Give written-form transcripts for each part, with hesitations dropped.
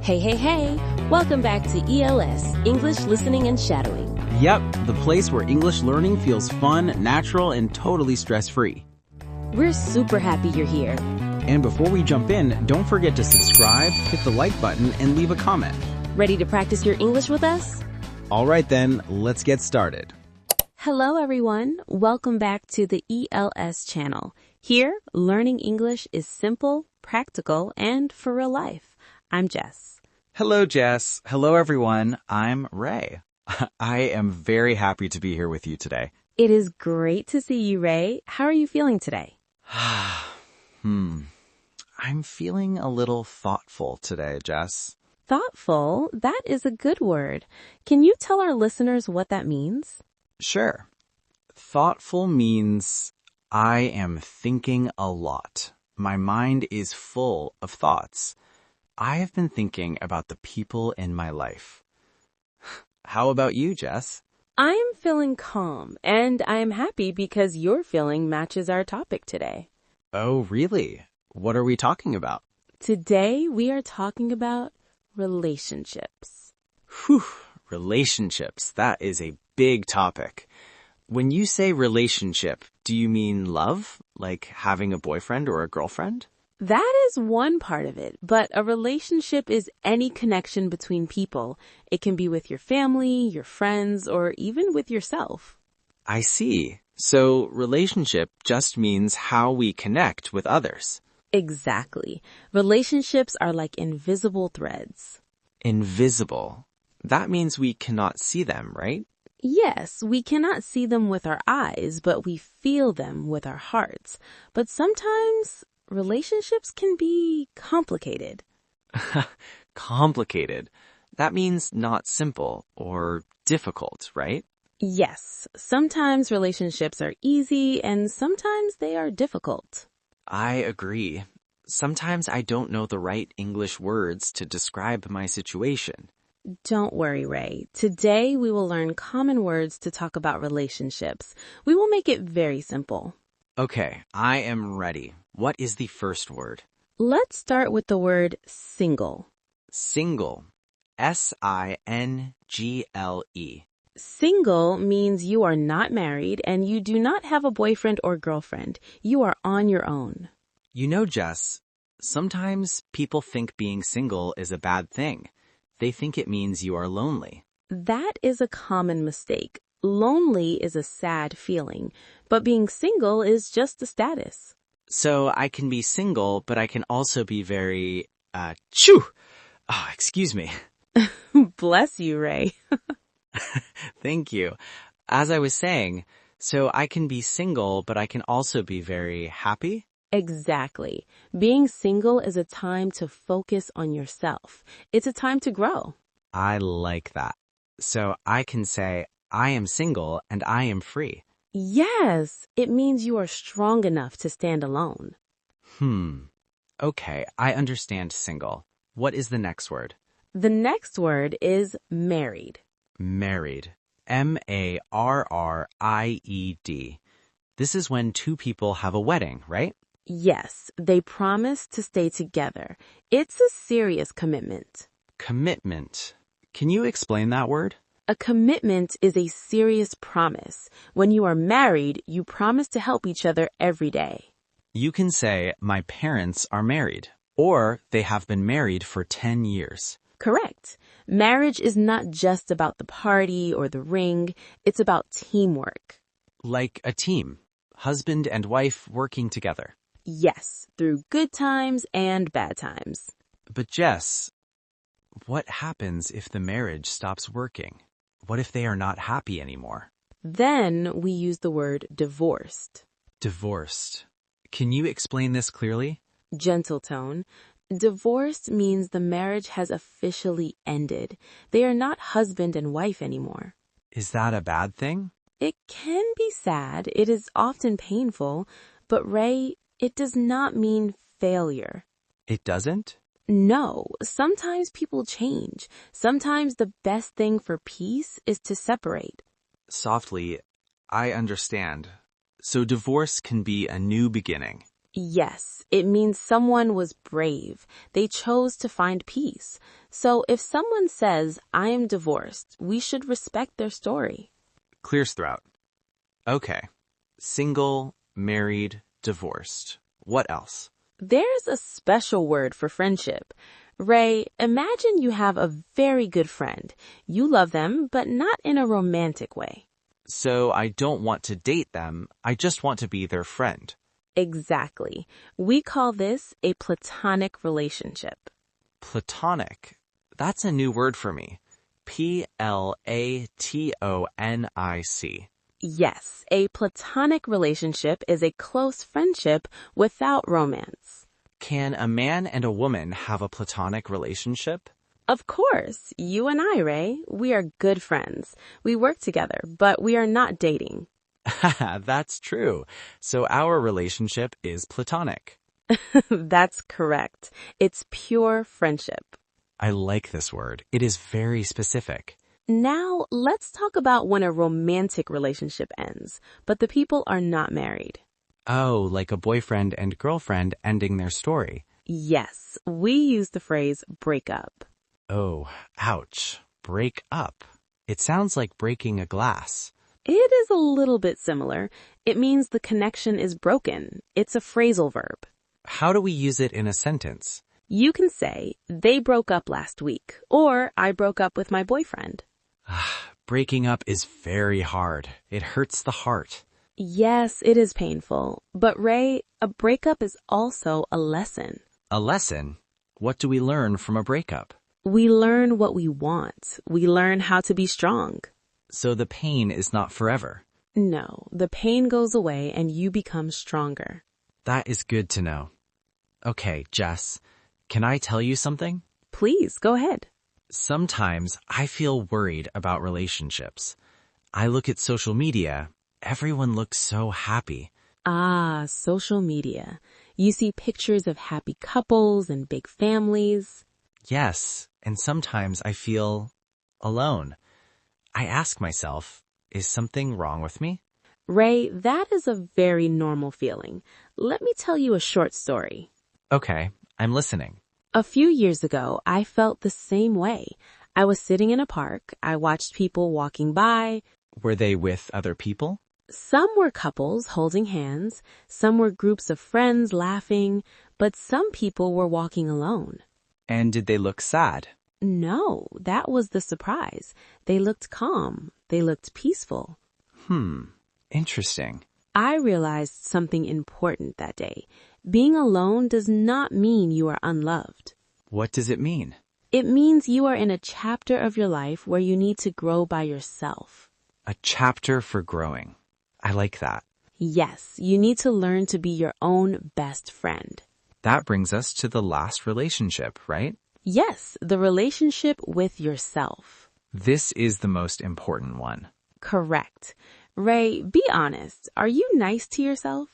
Hey, hey, hey! Welcome back to ELS, English Listening and Shadowing. Yep, the place where English learning feels fun, natural, and totally stress-free. We're super happy you're here. And before we jump in, don't forget to subscribe, hit the like button, and leave a comment. Ready to practice your English with us? All right then, let's get started. Hello everyone, welcome back to the ELS channel. Here, learning English is simple, practical, and for real life. I'm Jess. Hello, Jess. Hello, everyone. I'm Ray. I am very happy to be here with you today. It is great to see you, Ray. How are you feeling today? I'm feeling a little thoughtful today, Jess. Thoughtful? That is a good word. Can you tell our listeners what that means? Sure. Thoughtful means I am thinking a lot. My mind is full of thoughts. I have been thinking about the people in my life. How about you, Jess? I am feeling calm, and I am happy because your feeling matches our topic today. Oh, really? What are we talking about? Today, we are talking about relationships. Whew, relationships. That is a big topic. When you say relationship, do you mean love? Like having a boyfriend or a girlfriend? That is one part of it, but a relationship is any connection between people. It can be with your family, your friends, or even with yourself. I see. So relationship just means how we connect with others. Exactly. Relationships are like invisible threads. Invisible. That means we cannot see them, right? Yes, we cannot see them with our eyes, but we feel them with our hearts. But sometimes relationships can be complicated. Complicated. That means not simple or difficult, right? Yes, sometimes relationships are easy and sometimes they are difficult. I agree. Sometimes I don't know the right English words to describe my situation. Don't worry, Ray. Today we will learn common words to talk about relationships. We will make it very simple. Okay, I am ready. What is the first word? Let's start with the word single. Single. S-I-N-G-L-E. Single means you are not married and you do not have a boyfriend or girlfriend. You are on your own. You know, Jess, sometimes people think being single is a bad thing. They think it means you are lonely. That is a common mistake. Lonely is a sad feeling, but being single is just a status. So I can be single, but I can also be very, excuse me. Bless you, Ray. Thank you. As I was saying, so I can be single, but I can also be very happy. Exactly. Being single is a time to focus on yourself. It's a time to grow. I like that. So I can say, I am single and I am free. Yes, it means you are strong enough to stand alone. Okay, I understand single. What is the next word? The next word is married. Married. M-A-R-R-I-E-D. This is when two people have a wedding, right? Yes, they promise to stay together. It's a serious commitment. Commitment. Can you explain that word? A commitment is a serious promise. When you are married, you promise to help each other every day. You can say, my parents are married, or they have been married for 10 years. Correct. Marriage is not just about the party or the ring. It's about teamwork. Like a team. Husband and wife working together. Yes, through good times and bad times. But Jess, what happens if the marriage stops working? What if they are not happy anymore? Then we use the word divorced. Divorced. Can you explain this clearly? Gentle tone. Divorced means the marriage has officially ended. They are not husband and wife anymore. Is that a bad thing? It can be sad. It is often painful. But Ray, it does not mean failure. It doesn't? No, sometimes people change. Sometimes the best thing for peace is to separate. Softly, I understand. So divorce can be a new beginning. Yes, it means someone was brave. They chose to find peace. So if someone says, I am divorced, we should respect their story. Clears throat. Okay. Single, married, divorced. What else? There's a special word for friendship. Ray, imagine you have a very good friend. You love them, but not in a romantic way. So I don't want to date them. I just want to be their friend. Exactly. We call this a platonic relationship. Platonic. That's a new word for me. Platonic. Yes, a platonic relationship is a close friendship without romance. Can a man and a woman have a platonic relationship? Of course, you and I, Ray, we are good friends. We work together, but we are not dating. That's true. So our relationship is platonic. That's correct. It's pure friendship. I like this word. It is very specific. Now, let's talk about when a romantic relationship ends, but the people are not married. Oh, like a boyfriend and girlfriend ending their story. Yes, we use the phrase breakup. Oh, ouch. Break up. It sounds like breaking a glass. It is a little bit similar. It means the connection is broken. It's a phrasal verb. How do we use it in a sentence? You can say, they broke up last week, or I broke up with my boyfriend. Breaking up is very hard. It hurts the heart. Yes, it is painful. But Ray, a breakup is also a lesson. A lesson? What do we learn from a breakup? We learn what we want. We learn how to be strong. So the pain is not forever. No, the pain goes away and you become stronger. That is good to know. Okay, Jess, can I tell you something? Please, go ahead. Sometimes I feel worried about relationships. I look at social media. Everyone looks so happy. Ah, social media. You see pictures of happy couples and big families. Yes, and sometimes I feel alone. I ask myself, is something wrong with me? Ray, that is a very normal feeling. Let me tell you a short story. Okay, I'm listening. A few years ago, I felt the same way. I was sitting in a park. I watched people walking by. Were they with other people? Some were couples holding hands. Some were groups of friends laughing. But some people were walking alone. And did they look sad? No, that was the surprise. They looked calm. They looked peaceful. Interesting. I realized something important that day. Being alone does not mean you are unloved. What does it mean? It means you are in a chapter of your life where you need to grow by yourself. A chapter for growing. I like that. Yes, you need to learn to be your own best friend. That brings us to the last relationship, right? Yes, the relationship with yourself. This is the most important one. Correct. Ray, be honest. Are you nice to yourself?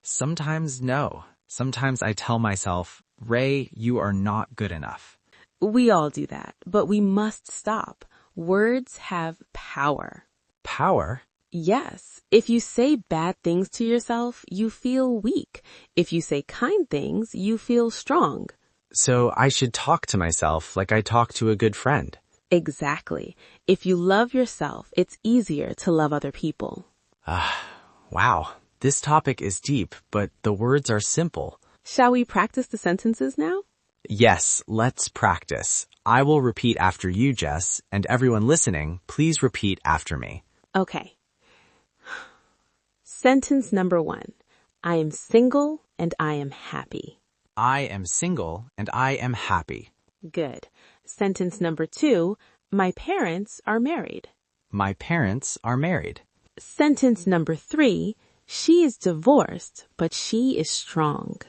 Sometimes no. Sometimes I tell myself, Ray, you are not good enough. We all do that, but we must stop. Words have power. Power? Yes. If you say bad things to yourself, you feel weak. If you say kind things, you feel strong. So I should talk to myself like I talk to a good friend. Exactly. If you love yourself, it's easier to love other people. Wow. This topic is deep, but the words are simple. Shall we practice the sentences now? Yes, let's practice. I will repeat after you, Jess, and everyone listening, please repeat after me. Okay. Sentence number 1. I am single and I am happy. I am single and I am happy. Good. Sentence number 2. My parents are married. My parents are married. Sentence number 3. She is divorced, but she is strong.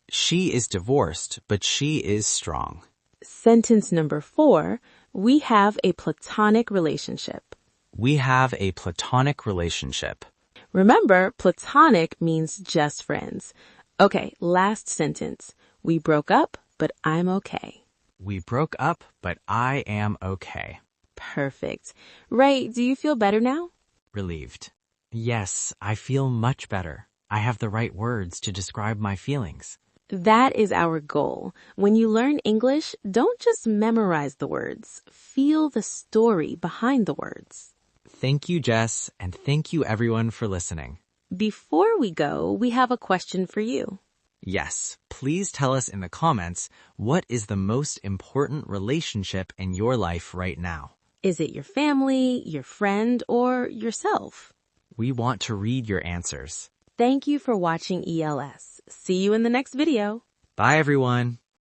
She is divorced, but she is strong. Sentence number 4. We have a platonic relationship. We have a platonic relationship. Remember, platonic means just friends. Okay, last sentence. We broke up, but I'm okay. We broke up, but I am okay. Perfect. Ray, do you feel better now? Relieved. Yes, I feel much better. I have the right words to describe my feelings. That is our goal. When you learn English, don't just memorize the words. Feel the story behind the words. Thank you, Jess, and thank you everyone for listening. Before we go, we have a question for you. Yes, please tell us in the comments, what is the most important relationship in your life right now? Is it your family, your friend, or yourself? We want to read your answers. Thank you for watching ELS. See you in the next video. Bye, everyone.